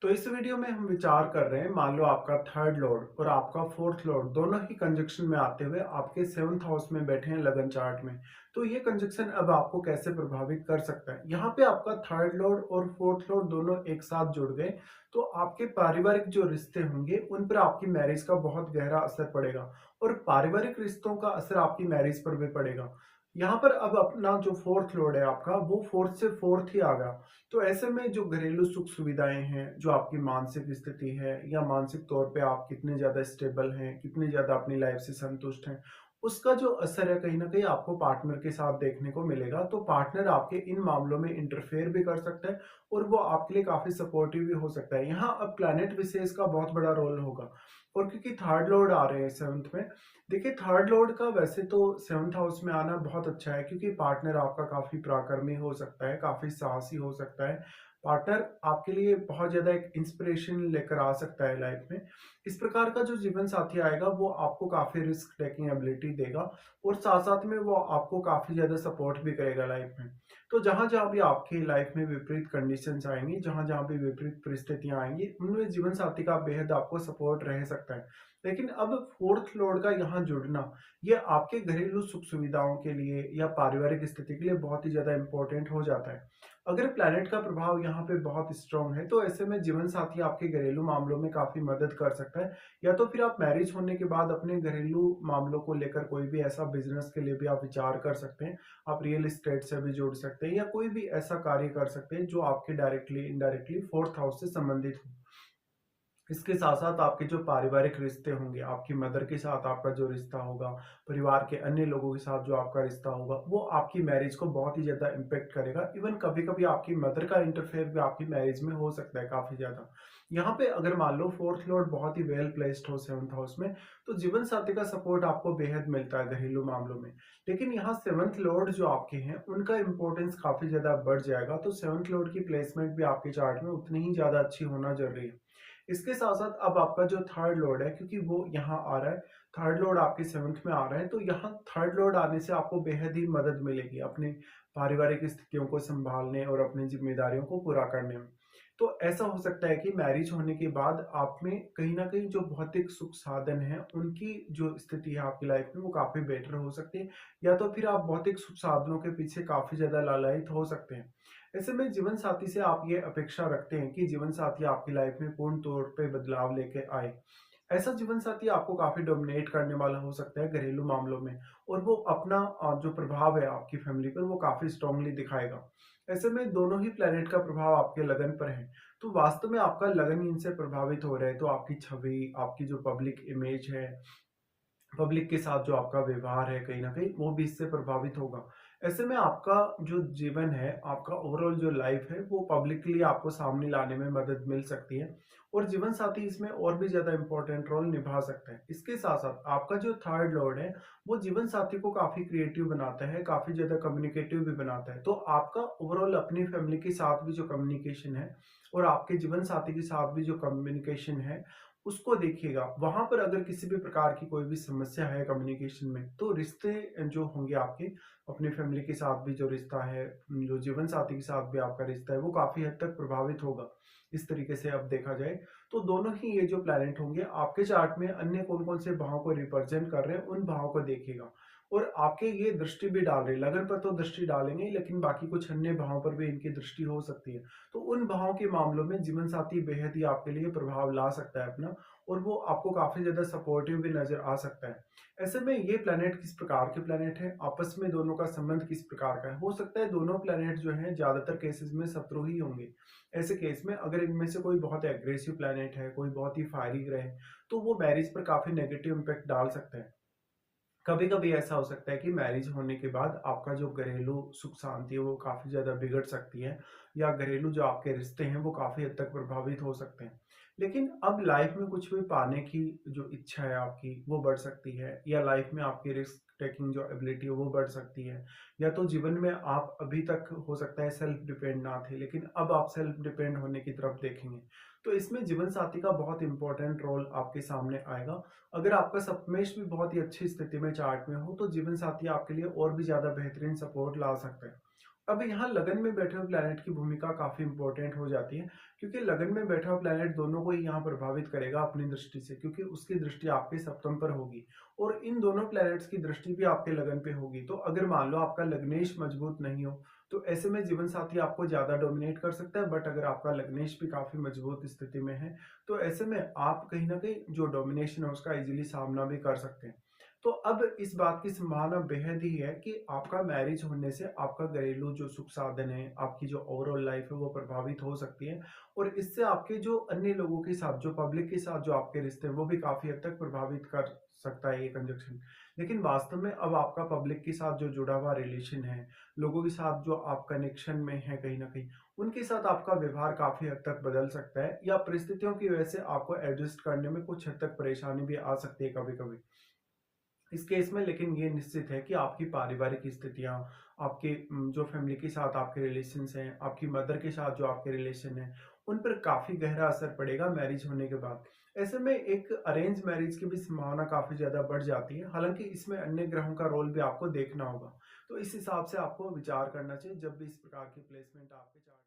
तो इस वीडियो में हम विचार कर रहे हैं, मान लो आपका थर्ड लॉर्ड और आपका फोर्थ लॉर्ड दोनों ही कंजक्शन में आते हुए आपके सेवंथ हाउस में बैठे हैं लगन चार्ट में। तो ये कंजक्शन अब आपको कैसे प्रभावित कर सकता है। यहाँ पे आपका थर्ड लॉर्ड और फोर्थ लॉर्ड दोनों एक साथ जुड़ गए, तो आपके पारिवारिक जो रिश्ते होंगे उन पर आपकी मैरिज का बहुत गहरा असर पड़ेगा और पारिवारिक रिश्तों का असर आपकी मैरिज पर भी पड़ेगा। यहाँ पर अब अपना जो फोर्थ लॉर्ड है आपका, वो फोर्थ से फोर्थ ही आ गया। तो ऐसे में जो घरेलू सुख सुविधाएं हैं, जो आपकी मानसिक स्थिति है या मानसिक तौर पे आप कितने ज्यादा स्टेबल हैं, कितने ज्यादा अपनी लाइफ से संतुष्ट हैं, उसका जो असर है कहीं ना कहीं आपको पार्टनर के साथ देखने को मिलेगा। तो पार्टनर आपके इन मामलों में इंटरफेयर भी कर सकता है और वो आपके लिए काफी सपोर्टिव भी हो सकता है। यहाँ अब प्लैनेट विशेष का बहुत बड़ा रोल होगा। और क्योंकि थर्ड लॉर्ड आ रहे हैं सेवंथ में, देखिए थर्ड लॉर्ड का वैसे तो सेवंथ हाउस में आना बहुत अच्छा है, क्योंकि पार्टनर आपका काफी पराक्रमी हो सकता है, काफी साहसी हो सकता है। पार्टनर आपके लिए बहुत ज्यादा एक इंस्पिरेशन लेकर आ सकता है लाइफ में। इस प्रकार का जो जीवन साथी आएगा वो आपको काफी रिस्क टेकिंग एबिलिटी देगा और साथ साथ में वो आपको काफी ज्यादा सपोर्ट भी करेगा लाइफ में। तो जहां जहां भी आपकी लाइफ में विपरीत कंडीशंस आएंगी, जहां जहां भी विपरीत परिस्थितियां आएंगी, उनमें जीवन साथी का बेहद आपको सपोर्ट रह सकता है। लेकिन अब फोर्थ लॉर्ड का यहाँ जुड़ना, ये आपके घरेलू सुख सुविधाओं के लिए या पारिवारिक स्थिति के लिए बहुत ही ज्यादा इंपॉर्टेंट हो जाता है। अगर प्लैनेट का प्रभाव यहाँ पे बहुत स्ट्रांग है, तो ऐसे में जीवन साथी आपके घरेलू मामलों में काफी मदद कर सकता है। या तो फिर आप मैरिज होने के बाद अपने घरेलू मामलों को लेकर कोई भी ऐसा बिजनेस के लिए भी आप विचार कर सकते हैं। आप रियल एस्टेट से भी जुड़ सकते हैं या कोई भी ऐसा कार्य कर सकते हैं जो आपके डायरेक्टली इनडायरेक्टली फोर्थ हाउस से संबंधित हो। इसके साथ-साथ आपके जो पारिवारिक रिश्ते होंगे, आपकी मदर के साथ आपका जो रिश्ता होगा, परिवार के अन्य लोगों के साथ जो आपका रिश्ता होगा, वो आपकी मैरिज को बहुत ही ज़्यादा इम्पैक्ट करेगा। इवन कभी-कभी आपकी मदर का इंटरफेयर भी आपकी मैरिज में हो सकता है काफ़ी ज़्यादा। यहाँ पे अगर मान लो फोर्थ लॉर्ड बहुत ही वेल प्लेस्ड हो सेवंथ हाउस में, तो जीवन साथी का सपोर्ट आपको बेहद मिलता है घरेलू मामलों में। लेकिन यहाँ सेवंथ लॉर्ड जो आपके हैं, उनका इंपॉर्टेंस काफ़ी ज़्यादा बढ़ जाएगा, तो सेवंथ लॉर्ड की प्लेसमेंट भी आपके चार्ट में उतनी ही ज़्यादा अच्छी होना ज़रूरी है। इसके साथ-साथ अब आपका जो थर्ड लॉर्ड है, क्योंकि वो यहाँ आ रहा है, थर्ड लॉर्ड आपके सेवंथ में आ रहा है, तो यहाँ थर्ड लॉर्ड आने से आपको बेहद ही मदद मिलेगी अपने पारिवारिक स्थितियों को संभालने और अपनी जिम्मेदारियों को पूरा करने में। तो ऐसा हो सकता है कि मैरिज होने के बाद आप में कहीं न कहीं जो भौतिक सुख साधन हैं, उनकी जो स्थिति है आपकी लाइफ में वो काफ़ी बेटर हो सकती है, या तो फिर आप भौतिक सुख साधनों के पीछे काफ़ी ज़्यादा लालायित हो सकते हैं। ऐसे में जीवन साथी से आप ये अपेक्षा रखते हैं कि जीवन साथी आपकी लाइफ में पूर्ण तौर पे बदलाव लेके आए। ऐसा जीवन साथी आपको काफी डोमिनेट करने वाला हो सकता है घरेलू मामलों में, और वो अपना जो प्रभाव है आपकी फैमिली पर वो काफी स्ट्रांगली दिखाएगा। ऐसे में दोनों ही प्लेनेट का प्रभाव आपके लगन पर है, तो वास्तव में आपका लगन इनसे प्रभावित हो रहा है, तो आपकी छवि, आपकी जो पब्लिक इमेज है, पब्लिक के साथ जो आपका व्यवहार है, कहीं न कहीं वो भी इससे प्रभावित होगा। ऐसे में आपका जो जीवन है, आपका ओवरऑल जो लाइफ है, वो पब्लिकली आपको सामने लाने में मदद मिल सकती है और जीवन साथी इसमें और भी ज़्यादा इम्पोर्टेंट रोल निभा सकता है। इसके साथ-साथ आपका जो थर्ड लॉर्ड है, वो जीवन साथी को काफ़ी क्रिएटिव बनाता है, काफ़ी ज़्यादा कम्युनिकेटिव भी बनाता है। तो आपका ओवरऑल अपनी फैमिली के साथ भी जो कम्युनिकेशन है और आपके जीवन साथी के साथ भी जो कम्युनिकेशन है, उसको देखिएगा। वहाँ पर अगर किसी भी प्रकार की कोई भी समस्या है कम्युनिकेशन में, तो रिश्ते जो होंगे आपके, अपनी फैमिली के साथ भी जो रिश्ता है, जो जीवन साथी के साथ भी आपका रिश्ता है, वो काफ़ी हद तक प्रभावित होगा। इस तरीके से अब देखा जाए, तो दोनों ही ये जो प्लैनेट होंगे आपके चार्ट में अन्य कौन-कौन से भाव को रिप्रेजेंट कर रहे हैं, उन भावों को देखिएगा। और आपके ये दृष्टि भी डाल रहे हैं, लगन पर तो दृष्टि डालेंगे ही, लेकिन बाकी कुछ अन्य भावों पर भी इनकी दृष्टि हो सकती है। तो उन भावों के मामलों में जीवन साथी बेहद ही आपके लिए प्रभाव ला सकता है अपना, और वो आपको काफ़ी ज़्यादा सपोर्टिव भी नज़र आ सकता है। ऐसे में ये प्लैनेट किस प्रकार के प्लैनेट हैं, आपस में दोनों का संबंध किस प्रकार का है? हो सकता है दोनों प्लैनेट जो हैं ज़्यादातर केसेज़ में शत्रु ही होंगे। ऐसे केस में अगर इनमें से कोई बहुत एग्रेसिव प्लैनेट है, कोई बहुत ही फायरी ग्रह है, तो वो मैरिज पर काफ़ी नेगेटिव इम्पैक्ट डाल सकता है। कभी-कभी ऐसा हो सकता है कि मैरिज होने के बाद आपका जो घरेलू सुख शांति है वो काफ़ी ज़्यादा बिगड़ सकती है, या घरेलू जो आपके रिश्ते हैं वो काफ़ी हद तक प्रभावित हो सकते हैं। लेकिन अब लाइफ में कुछ भी पाने की जो इच्छा है आपकी वो बढ़ सकती है, या लाइफ में आपकी रिस्क टेकिंग जो एबिलिटी है वो बढ़ सकती है। या तो जीवन में आप अभी तक हो सकता है सेल्फ डिपेंड ना थे, लेकिन अब आप सेल्फ डिपेंड होने की तरफ देखेंगे। तो इसमें जीवन साथी का बहुत इंपॉर्टेंट रोल आपके सामने आएगा। अगर आपका सप्तमेश भी बहुत ही अच्छी स्थिति में चार्ट में हो, तो जीवन साथी आपके लिए और भी ज़्यादा बेहतरीन सपोर्ट ला सकता है। अब यहाँ लगन में बैठे हुए प्लैनेट की भूमिका काफ़ी इम्पोर्टेंट हो जाती है, क्योंकि लगन में बैठा हुआ प्लैनेट दोनों को ही यहाँ प्रभावित करेगा अपनी दृष्टि से, क्योंकि उसकी दृष्टि आपके सप्तम पर होगी और इन दोनों प्लैनेट्स की दृष्टि भी आपके लगन पे होगी। तो अगर मान लो आपका लग्नेश मजबूत नहीं हो, तो ऐसे में जीवन साथी आपको ज़्यादा डोमिनेट कर सकता है, बट अगर आपका लग्नेश भी काफ़ी मजबूत स्थिति में है, तो ऐसे में आप कहीं न कहीं जो डोमिनेशन है उसका ईज़िली सामना भी कर सकते हैं। तो अब इस बात की संभावना बेहद ही है कि आपका मैरिज होने से आपका घरेलू जो सुख साधन है, आपकी जो ओवरऑल लाइफ है वो प्रभावित हो सकती है और इससे आपके जो अन्य लोगों के साथ, जो पब्लिक के साथ जो आपके रिश्ते हैं वो भी काफ़ी हद तक प्रभावित कर सकता है ये कंजंक्शन। लेकिन वास्तव में अब आपका पब्लिक के साथ जो जुड़ा हुआ रिलेशन है, लोगों के साथ जो आप कनेक्शन में हैं कहीं न कहीं, उनके साथ आपका व्यवहार काफ़ी हद तक बदल सकता है या परिस्थितियों की वजह से आपको एडजस्ट करने में कुछ हद तक परेशानी भी आ सकती है कभी-कभी। इस केस में लेकिन ये निश्चित है कि आपकी पारिवारिक स्थितियाँ, आपके जो फैमिली के साथ आपके रिलेशंस हैं, आपकी मदर के साथ जो आपके रिलेशन हैं, उन पर काफ़ी गहरा असर पड़ेगा मैरिज होने के बाद। ऐसे में एक अरेंज मैरिज की भी संभावना काफ़ी ज़्यादा बढ़ जाती है, हालाँकि इसमें अन्य ग्रहों का रोल भी आपको देखना होगा। तो इस हिसाब से आपको विचार करना चाहिए जब भी इस प्रकार की प्लेसमेंट आपके चार्ट